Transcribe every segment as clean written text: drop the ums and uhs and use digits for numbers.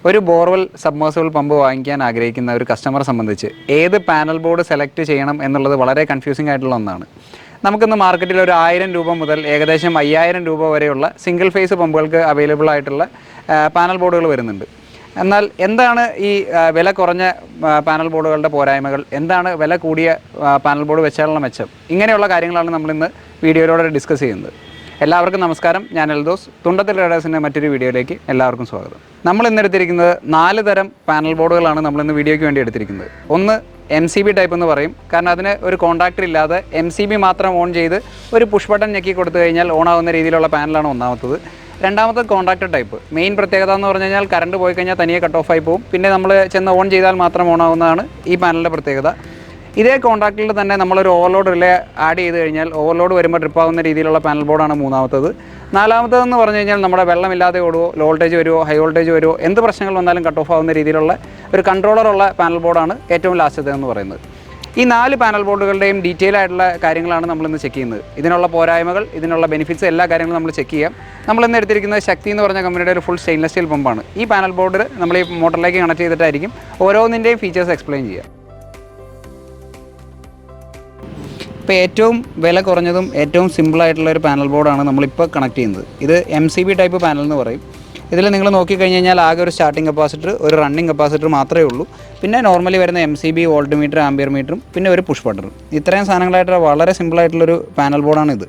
ഒരു borewell submersible pump വാങ്ങിക്കാൻ ആഗ്രഹിക്കുന്ന ഒരു കസ്റ്റമറെ സംബന്ധിച്ച് ഏത് പാനൽ ബോർഡ് സെലക്ട് ചെയ്യണം എന്നുള്ളത് വളരെ കൺഫ്യൂസിംഗ് ആയിട്ടുള്ള ഒന്നാണ്. നമുക്കിന്ന് മാർക്കറ്റിൽ ഒരു 1000 രൂപ മുതൽ ഏകദേശം 5000 രൂപ വരെയുള്ള സിംഗിൾ ഫേസ് പമ്പുകൾക്ക് അവൈലബിൾ ആയിട്ടുള്ള പാനൽ ബോർഡുകൾ വരുന്നുണ്ട്. എന്നാൽ എന്താണ് ഈ വില കുറഞ്ഞ പാനൽ ബോർഡുകളുടെ പോരായ്മകൾ, എന്താണ് വില കൂടിയ പാനൽ ബോർഡ് വെച്ചാലുള്ള മെച്ചം, ഇങ്ങനെയുള്ള കാര്യങ്ങളാണ് നമ്മളിന്ന് വീഡിയോയിലൂടെ ഡിസ്കസ് ചെയ്യുന്നത്. എല്ലാവർക്കും നമസ്കാരം. ഞാൻ എൽദോസ്. തുണ്ടത്തിൽ റൈഡേഴ്സിൻ്റെ മറ്റൊരു വീഡിയോയിലേക്ക് എല്ലാവർക്കും സ്വാഗതം. നമ്മൾ ഇന്ന് എടുത്തിരിക്കുന്നത് 4 തരം പാനൽ ബോർഡുകളാണ് നമ്മളിന്ന് വീഡിയോയ്ക്ക് വേണ്ടി എടുത്തിരിക്കുന്നത്. ഒന്ന് MCB ടൈപ്പ് എന്ന് പറയും, കാരണം അതിന് ഒരു കോൺടാക്ടർ ഇല്ലാതെ MCB മാത്രം ഓൺ ചെയ്ത് ഒരു പുഷ് ബട്ടൺ ഞെക്കി കൊടുത്തു കഴിഞ്ഞാൽ ഓണാവുന്ന രീതിയിലുള്ള പാനലാണ് ഒന്നാമത്തത്. രണ്ടാമത്തെ കോൺടാക്ടർ ടൈപ്പ്. മെയിൻ പ്രത്യേകത എന്ന് പറഞ്ഞു കഴിഞ്ഞാൽ കറണ്ട് പോയി കഴിഞ്ഞാൽ തനിയെ കട്ട് ഓഫ് ആയി പോകും. പിന്നെ നമ്മൾ ചെന്ന് ഓൺ ചെയ്താൽ മാത്രം ഓണാവുന്നതാണ് ഈ പാനലിൻ്റെ പ്രത്യേകത. ഇതേ കോൺടാക്റ്റിൽ തന്നെ നമ്മളൊരു ഓവർലോഡ് റിലേ ആഡ് ചെയ്ത് കഴിഞ്ഞാൽ ഓവർലോഡ് വരുമ്പോൾ ട്രിപ്പ് ആവുന്ന രീതിയിലുള്ള പാനൽ ബോർഡാണ് മൂന്നാമത്തത്. നാലാമത്തതെന്ന് പറഞ്ഞു കഴിഞ്ഞാൽ നമ്മുടെ വെള്ളമില്ലാതെ ഓടുവോ, ലോ വോൾട്ടേജ് വരുമോ, ഹൈ വോൾട്ടേജ് വരുമോ, എന്ത് പ്രശ്നങ്ങൾ വന്നാലും കട്ട് ഓഫ് ആവുന്ന രീതിയിലുള്ള ഒരു കൺട്രോളറുള്ള പാനൽ ബോർഡാണ് ഏറ്റവും ലാസ്റ്റതെന്ന് പറയുന്നത്. ഈ 4 പാനൽ ബോർഡുകളുടെയും ഡീറ്റെയിൽ ആയിട്ടുള്ള കാര്യങ്ങളാണ് നമ്മളിന്ന് ചെക്ക് ചെയ്യുന്നത്. ഇതിനുള്ള പോരായ്മകൾ, ഇതിനുള്ള ബെനിഫിറ്റ്സ്, എല്ലാ കാര്യങ്ങളും നമ്മൾ ചെക്ക് ചെയ്യാം. നമ്മളിന്ന് എടുത്തിരിക്കുന്നത് ശക്തി എന്ന് പറഞ്ഞ കമ്പനിയുടെ ഒരു ഫുൾ സ്റ്റെയിൻലെസ് സ്റ്റീൽ പമ്പാണ്. ഈ പാനൽ ബോർഡ് നമ്മൾ ഈ മോട്ടറിലേക്ക് കണക്ട് ചെയ്തിട്ടായിരിക്കും ഓരോന്നിൻ്റെയും ഫീച്ചേഴ്സ് എക്സ്പ്ലെയിൻ ചെയ്യുക. ഇപ്പോൾ ഏറ്റവും വില കുറഞ്ഞതും ഏറ്റവും സിമ്പിളായിട്ടുള്ള ഒരു പാനൽ ബോർഡാണ് നമ്മളിപ്പോൾ കണക്ട് ചെയ്യുന്നത്. ഇത് MCB ടൈപ്പ് പാനൽ എന്ന് പറയും. ഇതിൽ നിങ്ങൾ നോക്കിക്കഴിഞ്ഞ് കഴിഞ്ഞാൽ ആകെ ഒരു സ്റ്റാർട്ടിംഗ് കപ്പാസിറ്റർ, ഒരു റണ്ണിങ് കപ്പാസിറ്റർ മാത്രമേ ഉള്ളൂ. പിന്നെ നോർമലി വരുന്ന MCB, വോൾട്ട് മീറ്റർ, ആംബിയർ മീറ്ററും പിന്നെ ഒരു പുഷ് ബട്ടണും. ഇത്രയും സാധനങ്ങളായിട്ട് വളരെ സിമ്പിളായിട്ടുള്ളൊരു പാനൽ ബോർഡാണ് ഇത്.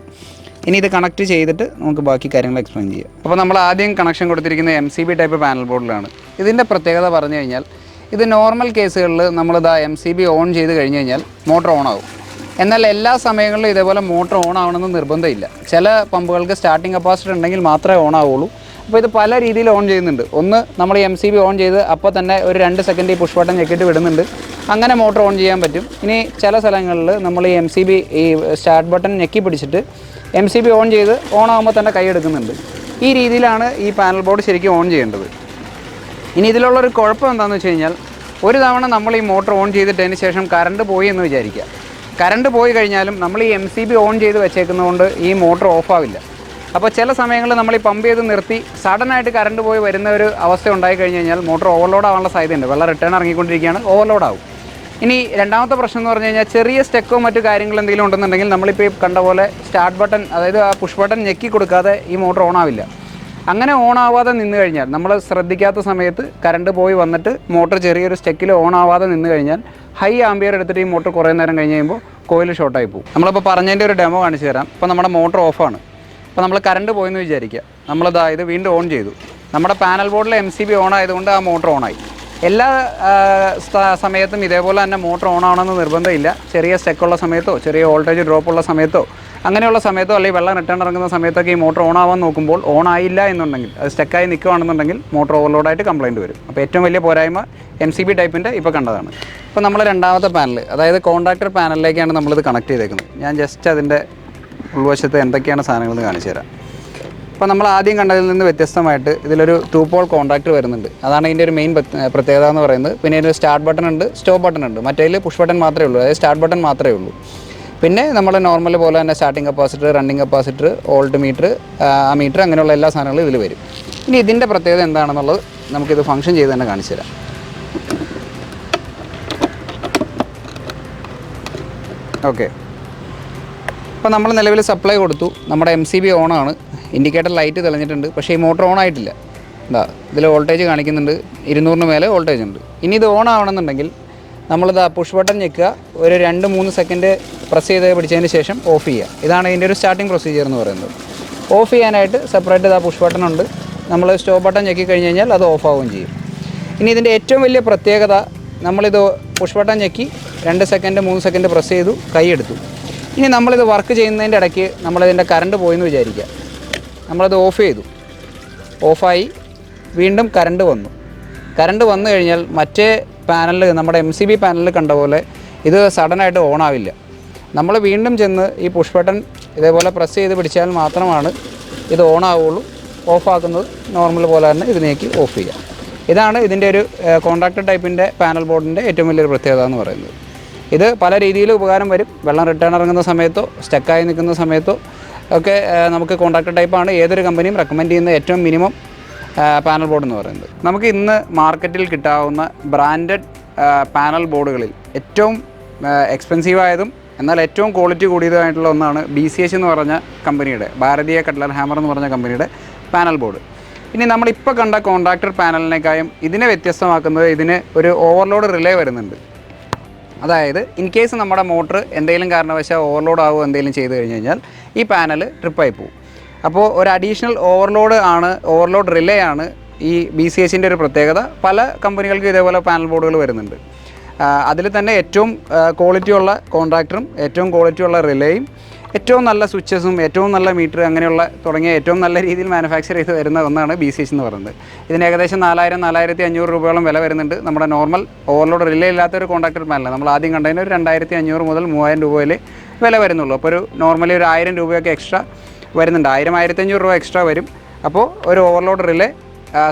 ഇനി ഇത് കണക്ട് ചെയ്തിട്ട് നമുക്ക് ബാക്കി കാര്യങ്ങൾ എക്സ്പ്ലെയിൻ ചെയ്യാം. അപ്പോൾ നമ്മൾ ആദ്യം കണക്ഷൻ കൊടുത്തിരിക്കുന്ന MCB ടൈപ്പ് പാനൽ ബോർഡിലാണ്. ഇതിൻ്റെ പ്രത്യേകത പറഞ്ഞു കഴിഞ്ഞാൽ ഇത് നോർമൽ കേസുകളിൽ നമ്മളിതാ MCB ഓൺ ചെയ്ത് കഴിഞ്ഞ് കഴിഞ്ഞാൽ മോട്ടർ ഓൺ ആകും. എന്നാൽ എല്ലാ സമയങ്ങളിലും ഇതേപോലെ മോട്ടർ ഓൺ ആവണമെന്ന് നിർബന്ധമില്ല. ചില പമ്പുകൾക്ക് സ്റ്റാർട്ടിംഗ് കപ്പാസിറ്റർ ഉണ്ടെങ്കിൽ മാത്രമേ ഓൺ ആവുള്ളൂ. അപ്പോൾ ഇത് പല രീതിയിൽ ഓൺ ചെയ്യുന്നുണ്ട്. ഒന്ന്, നമ്മൾ MCB ഓൺ ചെയ്ത് അപ്പോൾ തന്നെ ഒരു 2 സെക്കൻഡ് ഈ പുഷ് ബട്ടൺ ഞെക്കിയിട്ട് വിടുന്നുണ്ട്. അങ്ങനെ മോട്ടർ ഓൺ ചെയ്യാൻ പറ്റും. ഇനി ചില സ്ഥലങ്ങളിൽ നമ്മൾ ഈ MCB ഈ സ്റ്റാർട്ട് ബട്ടൺ ഞെക്കി പിടിച്ചിട്ട് MCB ഓൺ ചെയ്ത് ഓൺ ആകുമ്പോൾ തന്നെ കൈ എടുക്കുന്നുണ്ട്. ഈ രീതിയിലാണ് ഈ പാനൽ ബോർഡ് ശരിക്കും ഓൺ ചെയ്യേണ്ടത്. ഇനി ഇതിലുള്ളൊരു കുഴപ്പം എന്താണെന്ന് വെച്ച് കഴിഞ്ഞാൽ, ഒരു തവണ നമ്മൾ ഈ മോട്ടർ ഓൺ ചെയ്തിട്ടതിന് ശേഷം കറണ്ട് പോയി എന്ന് വിചാരിക്കുക. കറണ്ട് പോയി കഴിഞ്ഞാലും നമ്മൾ ഈ MCB ഓൺ ചെയ്ത് വെച്ചേക്കുന്നതുകൊണ്ട് ഈ മോട്ടർ ഓഫാവില്ല. അപ്പോൾ ചില സമയങ്ങളിൽ നമ്മൾ ഈ പമ്പ് ചെയ്ത് നിർത്തി സഡനായിട്ട് കറണ്ട് പോയി വരുന്ന ഒരു അവസ്ഥ ഉണ്ടായി കഴിഞ്ഞ് കഴിഞ്ഞാൽ മോട്ടർ ഓവർലോഡ് ആവാനുള്ള സാധ്യതയുണ്ട്. വെള്ളം റിട്ടേൺ ഇറങ്ങിക്കൊണ്ടിരിക്കുകയാണ്, ഓവർലോഡ് ആവും. ഇനി രണ്ടാമത്തെ പ്രശ്നം എന്ന് പറഞ്ഞു കഴിഞ്ഞാൽ, ചെറിയ സ്റ്റെക്കോ മറ്റു കാര്യങ്ങൾ എന്തെങ്കിലും ഉണ്ടെന്നുണ്ടെങ്കിൽ നമ്മളിപ്പോൾ ഈ കണ്ട പോലെ സ്റ്റാർട്ട് ബട്ടൺ, അതായത് ആ പുഷ് ബട്ടൺ ഞെക്കി കൊടുക്കാതെ ഈ മോട്ടർ ഓൺ ആവില്ല. അങ്ങനെ ഓൺ ആവാതെ നിന്ന് കഴിഞ്ഞാൽ, നമ്മൾ ശ്രദ്ധിക്കാത്ത സമയത്ത് കറണ്ട് പോയി വന്നിട്ട് മോട്ടർ ചെറിയൊരു സ്റ്റെക്കിൽ ഓൺ ആവാതെ നിന്ന് കഴിഞ്ഞാൽ ഹൈ ആംബിയർ എടുത്തിട്ട് ഈ മോട്ടർ കുറേ നേരം കഴിഞ്ഞ് കഴിയുമ്പോൾ കോയിൽ ഷോർട്ടായി പോകും. നമ്മളിപ്പോൾ പറഞ്ഞതിൻ്റെ ഒരു ഡെമോ കാണിച്ചു തരാം. ഇപ്പോൾ നമ്മുടെ മോട്ടർ ഓഫാണ്. അപ്പോൾ നമ്മൾ കറണ്ട് പോയെന്ന് വിചാരിക്കുക. നമ്മളിതാ ഇത് വീണ്ടും ഓൺ ചെയ്തു. നമ്മുടെ പാനൽ ബോർഡിൽ MCB ഓൺ ആയതുകൊണ്ട് ആ മോട്ടർ ഓണായി. എല്ലാ സമയത്തും ഇതേപോലെ തന്നെ മോട്ടർ ഓൺ ആവണമെന്ന് നിർബന്ധമില്ല. ചെറിയ സ്റ്റെക്കുള്ള സമയത്തോ, ചെറിയ വോൾട്ടേജ് ഡ്രോപ്പ് ഉള്ള സമയത്തോ, അങ്ങനെയുള്ള സമയത്തോ, അല്ലെങ്കിൽ വെള്ളം റിട്ടേൺ ഇറങ്ങുന്ന സമയത്തൊക്കെ ഈ മോട്ടർ ഓൺ ആവാൻ നോക്കുമ്പോൾ ഓൺ ആയില്ല എന്നുണ്ടെങ്കിൽ, അത് സ്റ്റെക്കായി നിൽക്കുകയാണെന്നുണ്ടെങ്കിൽ മോട്ടർ ഓവർലോഡായിട്ട് കംപ്ലയിൻറ്റ് വരും. അപ്പോൾ ഏറ്റവും വലിയ പോരായ്മ MCB ടൈപ്പിൻ്റെ ഇപ്പോൾ കണ്ടതാണ്. ഇപ്പോൾ നമ്മൾ രണ്ടാമത്തെ പാനൽ, അതായത് കോൺട്രാക്ടർ പാനലിലേക്കാണ് നമ്മളിത് കണക്ട് ചെയ്തേക്കുന്നത്. ഞാൻ ജസ്റ്റ് അതിൻ്റെ ഉൾവശത്ത് എന്തൊക്കെയാണ് സാധനങ്ങളെന്ന് കാണിച്ചു തരാം. അപ്പോൾ നമ്മൾ ആദ്യം കണ്ടതിൽ നിന്ന് വ്യത്യസ്തമായിട്ട് ഇതിലൊരു 2 പോൾ കോൺടാക്ടർ വരുന്നുണ്ട്. അതാണ് ഇതിൻ്റെ ഒരു മെയിൻ പ്രത്യേകത എന്ന് പറയുന്നത്. പിന്നെ ഇതിന് സ്റ്റാർട്ട് ബട്ടൺ ഉണ്ട്, സ്റ്റോപ്പ് ബട്ടൺ ഉണ്ട്. മറ്റേതിൽ പുഷ് ബട്ടൺ മാത്രമേ ഉള്ളൂ, അതായത് സ്റ്റാർട്ട് ബട്ടൺ മാത്രമേ ഉള്ളൂ. പിന്നെ നമ്മൾ നോർമൽ പോലെ തന്നെ starting capacitor, running capacitor, volt meter, ആ മീറ്റർ, അങ്ങനെയുള്ള എല്ലാ സാധനങ്ങളും ഇതിൽ വരും. ഇനി ഇതിൻ്റെ പ്രത്യേകത എന്താണെന്നുള്ളത് നമുക്കിത് ഫംഗ്ഷൻ ചെയ്ത് തന്നെ കാണിച്ചു തരാം. ഓക്കെ, അപ്പോൾ നമ്മൾ നിലവിൽ സപ്ലൈ കൊടുത്തു. നമ്മുടെ MCB ഓണാണ്, ഇൻഡിക്കേറ്റർ ലൈറ്റ് തെളിഞ്ഞിട്ടുണ്ട്. പക്ഷേ ഈ മോട്ടർ ഓൺ ആയിട്ടില്ല. എന്താ ഇതിൽ വോൾട്ടേജ് കാണിക്കുന്നുണ്ട്, 200 മേലെ വോൾട്ടേജ് ഉണ്ട്. ഇനി ഇത് ഓൺ ആവണമെന്നുണ്ടെങ്കിൽ നമ്മളിതാ പുഷ് ബട്ടൺ ഞെക്കുക, ഒരു 2-3 സെക്കൻഡ് പ്രസ് ചെയ്ത് പിടിച്ചതിന് ശേഷം ഓഫ് ചെയ്യുക. ഇതാണ് ഇതിൻ്റെ ഒരു സ്റ്റാർട്ടിംഗ് പ്രൊസീജിയർ എന്ന് പറയുന്നത്. ഓഫ് ചെയ്യാനായിട്ട് സെപ്പറേറ്റ് ഇതാ പുഷ് ബട്ടൺ ഉണ്ട്. നമ്മൾ സ്റ്റോപ്പ് ബട്ടൺ ഞെക്കി കഴിഞ്ഞ് കഴിഞ്ഞാൽ അത് ഓഫ് ആവുകയും ചെയ്യും. ഇനി ഇതിൻ്റെ ഏറ്റവും വലിയ പ്രത്യേകത, നമ്മളിത് പുഷ് ബട്ടൺ ഞെക്കി 2 സെക്കൻഡ് 3 സെക്കൻഡ് പ്രസ് ചെയ്തു, കൈ എടുത്തു. ഇനി നമ്മളിത് വർക്ക് ചെയ്യുന്നതിൻ്റെ ഇടയ്ക്ക് നമ്മളിതിൻ്റെ കറണ്ട് പോയെന്ന് വിചാരിക്കുക. നമ്മളത് ഓഫ് ചെയ്തു, ഓഫായി, വീണ്ടും കറണ്ട് വന്നു. കറണ്ട് വന്നു കഴിഞ്ഞാൽ മറ്റേ പാനലിൽ, നമ്മുടെ MCB പാനലിൽ കണ്ട പോലെ ഇത് സഡനായിട്ട് ഓൺ ആവില്ല. നമ്മൾ വീണ്ടും ചെന്ന് ഈ പുഷ് ബട്ടൺ ഇതേപോലെ പ്രസ് ചെയ്ത് പിടിച്ചാൽ മാത്രമാണ് ഇത് ഓൺ ആവുള്ളൂ. ഓഫാക്കുന്നത് നോർമൽ പോലെ തന്നെ ഇതിലേക്ക് ഓഫ് ചെയ്യുക. ഇതാണ് ഇതിൻ്റെ ഒരു കോൺട്രാക്ടർ ടൈപ്പിൻ്റെ പാനൽ ബോർഡിൻ്റെ ഏറ്റവും വലിയൊരു പ്രത്യേകത എന്ന് പറയുന്നത്. ഇത് പല രീതിയിൽ ഉപകാരം വരും. വെള്ളം റിട്ടേൺ ഇറങ്ങുന്ന സമയത്തോ, സ്റ്റക്കായി നിൽക്കുന്ന സമയത്തോ ഒക്കെ നമുക്ക് കോൺട്രാക്ടർ ടൈപ്പാണ് ഏതൊരു കമ്പനിയും റെക്കമെൻഡ് ചെയ്യുന്ന ഏറ്റവും മിനിമം പാനൽ ബോർഡ് എന്ന് പറയുന്നത്. നമുക്ക് ഇന്ന് മാർക്കറ്റിൽ കിട്ടാവുന്ന ബ്രാൻഡഡ് പാനൽ ബോർഡുകളിൽ ഏറ്റവും എക്സ്പെൻസീവായതും എന്നാൽ ഏറ്റവും ക്വാളിറ്റി കൂടിയതായിട്ടുള്ള ഒന്നാണ് BCH എന്ന് പറഞ്ഞ കമ്പനിയുടെ, ഭാരതീയ കട്ട്ലർ ഹാമർ എന്ന് പറഞ്ഞ കമ്പനിയുടെ പാനൽ ബോർഡ്. ഇനി നമ്മളിപ്പോൾ കണ്ട കോൺട്രാക്ടർ പാനലിനേക്കാളും ഇതിനെ വ്യത്യസ്തമാക്കുന്നത് ഇതിന് ഒരു ഓവർലോഡ് റിലേ വരുന്നുണ്ട്. അതായത് ഇൻ കേസ് നമ്മുടെ മോട്ടർ എന്തെങ്കിലും കാരണവശാൽ ഓവർലോഡ് ആവുമോ എന്തെങ്കിലും ചെയ്ത് കഴിഞ്ഞ് കഴിഞ്ഞാൽ ഈ പാനൽ ട്രിപ്പായി പോകും. അപ്പോൾ ഒരു അഡീഷണൽ ഓവർലോഡ് റിലേ ആണ് ഈ BCHൻ്റെ ഒരു പ്രത്യേകത. പല കമ്പനികൾക്ക് ഇതേപോലെ പാനൽ ബോർഡുകൾ വരുന്നുണ്ട്. അതിൽ തന്നെ ഏറ്റവും ക്വാളിറ്റിയുള്ള കോൺട്രാക്ടറും ഏറ്റവും ക്വാളിറ്റിയുള്ള റിലേയും ഏറ്റവും നല്ല സ്വിച്ചസും ഏറ്റവും നല്ല മീറ്റർ അങ്ങനെയുള്ള തുടങ്ങിയ ഏറ്റവും നല്ല രീതിയിൽ മാനുഫാക്ചർ ചെയ്ത് വരുന്ന ഒന്നാണ് BCH എന്ന് പറയുന്നത്. ഇതിന് ഏകദേശം 4,000-4,500 രൂപയോളം വില വരുന്നുണ്ട്. നമ്മുടെ നോർമൽ ഓവർലോഡ് റിലേ ഇല്ലാത്തൊരു കോൺട്രാക്ടർ പാനൽ നമ്മൾ ആദ്യം കണ്ടതിന് ഒരു 2,500 മുതൽ 3,000 രൂപയിൽ വില വരുന്നുള്ളൂ. അപ്പോൾ ഒരു നോർമലി ഒരു 1,000 രൂപയൊക്കെ എക്സ്ട്രാ വരുന്നുണ്ട്. 1,000-1,500 രൂപ എക്സ്ട്രാ വരും. അപ്പോൾ ഒരു ഓവർലോഡ് റിലേ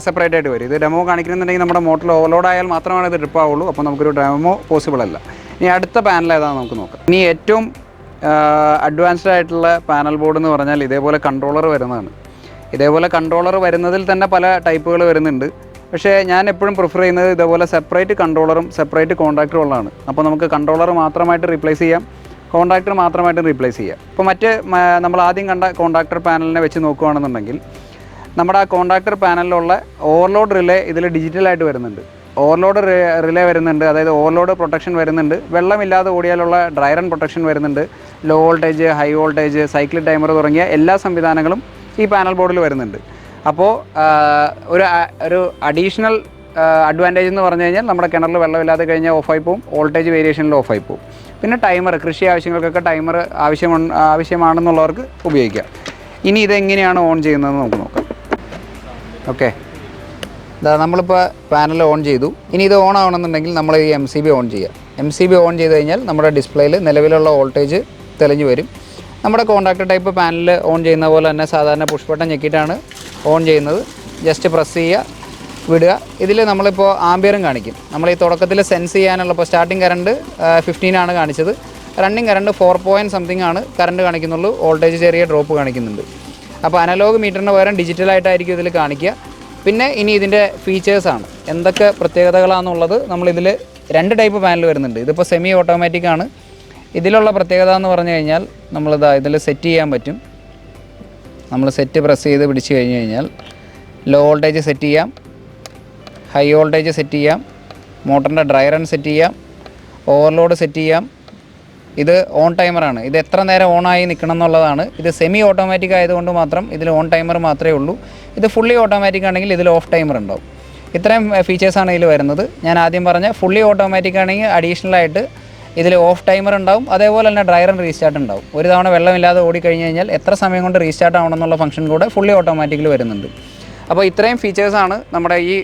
സെപ്പറേറ്റ് ആയിട്ട് വരും. ഇത് ഡെമോ കാണിക്കുന്നുണ്ടെങ്കിൽ നമ്മുടെ മോട്ടറിൽ ഓവർലോഡ് ആയാൽ മാത്രമാണ് ഇത് ട്രിപ്പ് ആവുള്ളൂ. അപ്പോൾ നമുക്കൊരു ഡെമോ പോസിബിൾ അല്ല. ഇനി അടുത്ത പാനൽ ഏതാണെന്ന് നമുക്ക് നോക്കാം. ഇനി ഏറ്റവും അഡ്വാൻസ്ഡ് ആയിട്ടുള്ള പാനൽ ബോർഡ് എന്ന് പറഞ്ഞാൽ ഇതേപോലെ കൺട്രോളർ വരുന്നതാണ്. ഇതേപോലെ കൺട്രോളർ വരുന്നതിൽ തന്നെ പല ടൈപ്പുകൾ വരുന്നുണ്ട്. പക്ഷേ ഞാൻ എപ്പോഴും പ്രിഫർ ചെയ്യുന്നത് ഇതേപോലെ സെപ്പറേറ്റ് കൺട്രോളറും സെപ്പറേറ്റ് കോൺട്രാക്ടറും ഉള്ളതാണ്. അപ്പോൾ നമുക്ക് കൺട്രോളർ മാത്രമായിട്ട് റീപ്ലേസ് ചെയ്യാം, കോൺട്രാക്ടർ മാത്രമായിട്ട് റീപ്ലേസ് ചെയ്യാം. ഇപ്പോൾ നമ്മൾ ആദ്യം കണ്ട കോൺട്രാക്ടർ പാനലിനെ വെച്ച് നോക്കുകയാണെന്നുണ്ടെങ്കിൽ നമ്മുടെ ആ കോൺട്രാക്ടർ പാനലിലുള്ള ഓവർലോഡ് റിലേ ഇതിൽ ഡിജിറ്റലായിട്ട് വരുന്നുണ്ട്. ഓവർലോഡ് റിലേ വരുന്നുണ്ട്, അതായത് ഓവർലോഡ് പ്രൊട്ടക്ഷൻ വരുന്നുണ്ട്. വെള്ളമില്ലാതെ ഓടിയാലുള്ള ഡ്രൈ റൺ പ്രൊട്ടക്ഷൻ വരുന്നുണ്ട്. Low voltage, high voltage, cyclic timer തുടങ്ങിയ എല്ലാ സംവിധാനങ്ങളും ഈ പാനൽ ബോർഡിൽ വരുന്നുണ്ട്. അപ്പോൾ ഒരു അഡീഷണൽ അഡ്വാൻറ്റേജ് എന്ന് പറഞ്ഞു കഴിഞ്ഞാൽ നമ്മുടെ കിണറിൽ വെള്ളമില്ലാതെ കഴിഞ്ഞാൽ ഓഫായി പോകും, വോൾട്ടേജ് വേരിയേഷനിൽ ഓഫായി പോകും. പിന്നെ ടൈമർ, കൃഷി ആവശ്യങ്ങൾക്കൊക്കെ ടൈമർ ആവശ്യമാണെന്നുള്ളവർക്ക് ഉപയോഗിക്കാം. ഇനി ഇതെങ്ങനെയാണ് ഓൺ ചെയ്യുന്നതെന്ന് നമുക്ക് നോക്കാം. ഓക്കെ, നമ്മളിപ്പോൾ പാനൽ ഓൺ ചെയ്തു. ഇനി ഇത് ഓൺ ആവണമെന്നുണ്ടെങ്കിൽ നമ്മൾ ഈ MCB ഓൺ ചെയ്യുക. MCB ഓൺ ചെയ്ത് കഴിഞ്ഞാൽ നമ്മുടെ ഡിസ്പ്ലേയിൽ നിലവിലുള്ള വോൾട്ടേജ് തെളിഞ്ഞു വരും. നമ്മുടെ കോൺട്രാക്ടർ ടൈപ്പ് പാനൽ ഓൺ ചെയ്യുന്ന പോലെ തന്നെ സാധാരണ പുഷ് ബട്ടൺ ഞെക്കിയിട്ടാണ് ഓൺ ചെയ്യുന്നത്. ജസ്റ്റ് പ്രസ് ചെയ്യുക, വിടുക. ഇതിൽ നമ്മളിപ്പോൾ ആംബിയറും കാണിക്കും. നമ്മൾ ഈ തുടക്കത്തിൽ സെൻസ് ചെയ്യാനുള്ള, ഇപ്പോൾ സ്റ്റാർട്ടിങ് കറണ്ട് 15 ആണ് കാണിച്ചത്. റണ്ണിങ് കറണ്ട് 4 ആണ് കറണ്ട് കാണിക്കുന്നുള്ളൂ. വോൾട്ടേജ് ചെറിയ ഡ്രോപ്പ് കാണിക്കുന്നുണ്ട്. അപ്പോൾ അനലോഗ് മീറ്ററിന് പകരം ഡിജിറ്റലായിട്ടായിരിക്കും ഇതിൽ കാണിക്കുക. പിന്നെ ഇനി ഇതിൻ്റെ ഫീച്ചേഴ്സാണ്, എന്തൊക്കെ പ്രത്യേകതകളാണെന്നുള്ളത്. നമ്മളിതിൽ 2 ടൈപ്പ് പാനൽ വരുന്നുണ്ട്. ഇതിപ്പോൾ സെമി ഓട്ടോമാറ്റിക് ആണ്. ഇതിലുള്ള പ്രത്യേകത എന്ന് പറഞ്ഞു കഴിഞ്ഞാൽ ഇതിൽ സെറ്റ് ചെയ്യാൻ പറ്റും. നമ്മൾ സെറ്റ് പ്രസ് ചെയ്ത് പിടിച്ച് കഴിഞ്ഞ് കഴിഞ്ഞാൽ ലോ വോൾട്ടേജ് സെറ്റ് ചെയ്യാം, ഹൈ വോൾട്ടേജ് സെറ്റ് ചെയ്യാം, മോട്ടറിൻ്റെ ഡ്രൈ റൺ സെറ്റ് ചെയ്യാം, ഓവർലോഡ് സെറ്റ് ചെയ്യാം. ഇത് ഓൺ ടൈമറാണ്. ഇത് എത്ര നേരം ഓണായി നിൽക്കണം എന്നുള്ളതാണ്. ഇത് സെമി ഓട്ടോമാറ്റിക് ആയതുകൊണ്ട് മാത്രം ഇതിൽ ഓൺ ടൈമർ മാത്രമേ ഉള്ളൂ. ഇത് ഫുള്ളി ഓട്ടോമാറ്റിക് ആണെങ്കിൽ ഇതിൽ ഓഫ് ടൈമർ ഉണ്ടാവും. ഇത്രയും ഫീച്ചേഴ്സാണ് ഇതിൽ വരുന്നത്. ഞാൻ ആദ്യം പറഞ്ഞ ഫുള്ളി ഓട്ടോമാറ്റിക് ആണെങ്കിൽ അഡീഷണലായിട്ട് ഇതിൽ ഓഫ് ടൈമർ ഉണ്ടാവും. അതേപോലെ തന്നെ ഡ്രൈ റൺ റീസ്റ്റാർട്ട് ഉണ്ടാവും. ഒരു തവണ വെള്ളമില്ലാതെ ഓടിക്കഴിഞ്ഞ് കഴിഞ്ഞാൽ എത്ര സമയം കൊണ്ട് റീസ്റ്റാർട്ട് ആവണം എന്നുള്ള ഫംഗ്ഷൻ കൂടെ ഫുള്ളി ഓട്ടോമാറ്റിക്കിൽ വരുന്നുണ്ട്. അപ്പോൾ ഇത്രയും ഫീച്ചേഴ്സാണ് നമ്മുടെ ഈ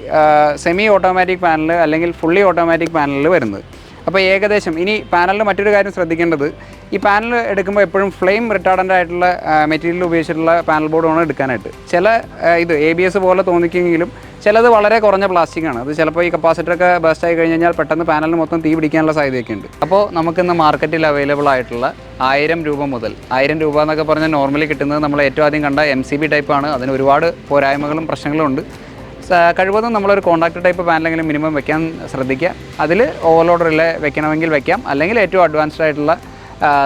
സെമി ഓട്ടോമാറ്റിക് പാനൽ അല്ലെങ്കിൽ ഫുള്ളി ഓട്ടോമാറ്റിക് പാനലിൽ വരുന്നത്. അപ്പോൾ ഏകദേശം ഇനി പാനലിൽ മറ്റൊരു കാര്യം ശ്രദ്ധിക്കേണ്ടത്, ഈ പാനൽ എടുക്കുമ്പോൾ എപ്പോഴും ഫ്ലെയിം റിട്ടാർഡൻ്റ് ആയിട്ടുള്ള മെറ്റീരിയൽ ഉപയോഗിച്ചിട്ടുള്ള പാനൽ ബോർഡ് വേണം എടുക്കാനായിട്ട്. ചില ഇത് ABS പോലെ തോന്നിക്കെങ്കിലും ചിലത് വളരെ കുറഞ്ഞ പ്ലാസ്റ്റിക്കാണ്. അത് ചിലപ്പോൾ ഈ കപ്പാസിറ്ററൊക്കെ ബസ്റ്റ് ആയി കഴിഞ്ഞ് കഴിഞ്ഞാൽ പെട്ടെന്ന് പാനലിന് മൊത്തം തീ പിടിക്കാനുള്ള സാധ്യതയൊക്കെ ഉണ്ട്. അപ്പോൾ നമുക്കിന്ന് മാർക്കറ്റിൽ അവൈലബിൾ ആയിട്ടുള്ള 1000 രൂപ മുതൽ, 1000 രൂപ എന്നൊക്കെ പറഞ്ഞാൽ നോർമലി കിട്ടുന്നത് നമ്മൾ ഏറ്റവും ആദ്യം കണ്ട MCB ടൈപ്പാണ്. അതിന് ഒരുപാട് പോരായ്മകളും പ്രശ്നങ്ങളും ഉണ്ട്. കഴിവതും നമ്മളൊരു കോൺട്രാക്ടർ ടൈപ്പ് പാനലെങ്കിലും മിനിമം വെക്കാൻ ശ്രദ്ധിക്കുക. അതിൽ ഓവർലോഡ് റിലേ വെക്കണമെങ്കിൽ വെക്കാം, അല്ലെങ്കിൽ ഏറ്റവും അഡ്വാൻസ്ഡ് ആയിട്ടുള്ള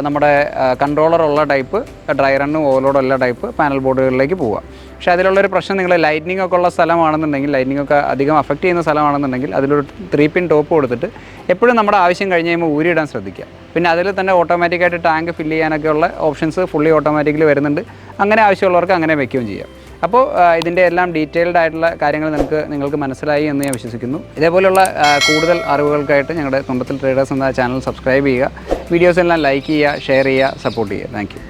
നമ്മുടെ കൺട്രോളറുള്ള ടൈപ്പ് ഡ്രൈ റണ്ണും ഓവർലോഡും എല്ലാ ടൈപ്പ് പാനൽ ബോർഡുകളിലേക്ക് പോവുക. പക്ഷേ അതിലുള്ളൊരു പ്രശ്നം, നിങ്ങൾ ലൈറ്റിനിങ് ഒക്കെ ഉള്ള സ്ഥലമാണെന്നുണ്ടെങ്കിൽ, ലൈറ്റിനിങ് ഒക്കെ അധികം അഫക്റ്റ് ചെയ്യുന്ന സ്ഥലമാണെന്നുണ്ടെങ്കിൽ അതിലൊരു 3 പിൻ ടോപ്പ് കൊടുത്തിട്ട് എപ്പോഴും നമ്മുടെ ആവശ്യം കഴിഞ്ഞ് കഴിയുമ്പോൾ ഊരിയിടാൻ ശ്രദ്ധിക്കുക. പിന്നെ അതിൽ തന്നെ ഓട്ടോമാറ്റിക്കായിട്ട് ടാങ്ക് ഫില്ല് ചെയ്യാനൊക്കെയുള്ള ഓപ്ഷൻസ് ഫുള്ളി ഓട്ടോമാറ്റിക്കലി വരുന്നുണ്ട്. അങ്ങനെ ആവശ്യമുള്ളവർക്ക് അങ്ങനെ വെക്കുകയും ചെയ്യാം. അപ്പോൾ ഇതിൻ്റെ എല്ലാം ഡീറ്റെയിൽഡ് ആയിട്ടുള്ള കാര്യങ്ങൾ നിങ്ങൾക്ക് മനസ്സിലായി എന്ന് ഞാൻ വിശ്വസിക്കുന്നു. ഇതേപോലെയുള്ള കൂടുതൽ അറിവുകൾക്കായിട്ട് ഞങ്ങളുടെ തുണ്ടത്തിൽ ട്രേഡേഴ്സ് എന്ന ചാനൽ സബ്സ്ക്രൈബ് ചെയ്യുക. വീഡിയോസ് എല്ലാം ലൈക്ക് ചെയ്യുക, ഷെയർ ചെയ്യുക, സപ്പോർട്ട് ചെയ്യുക. Thank you.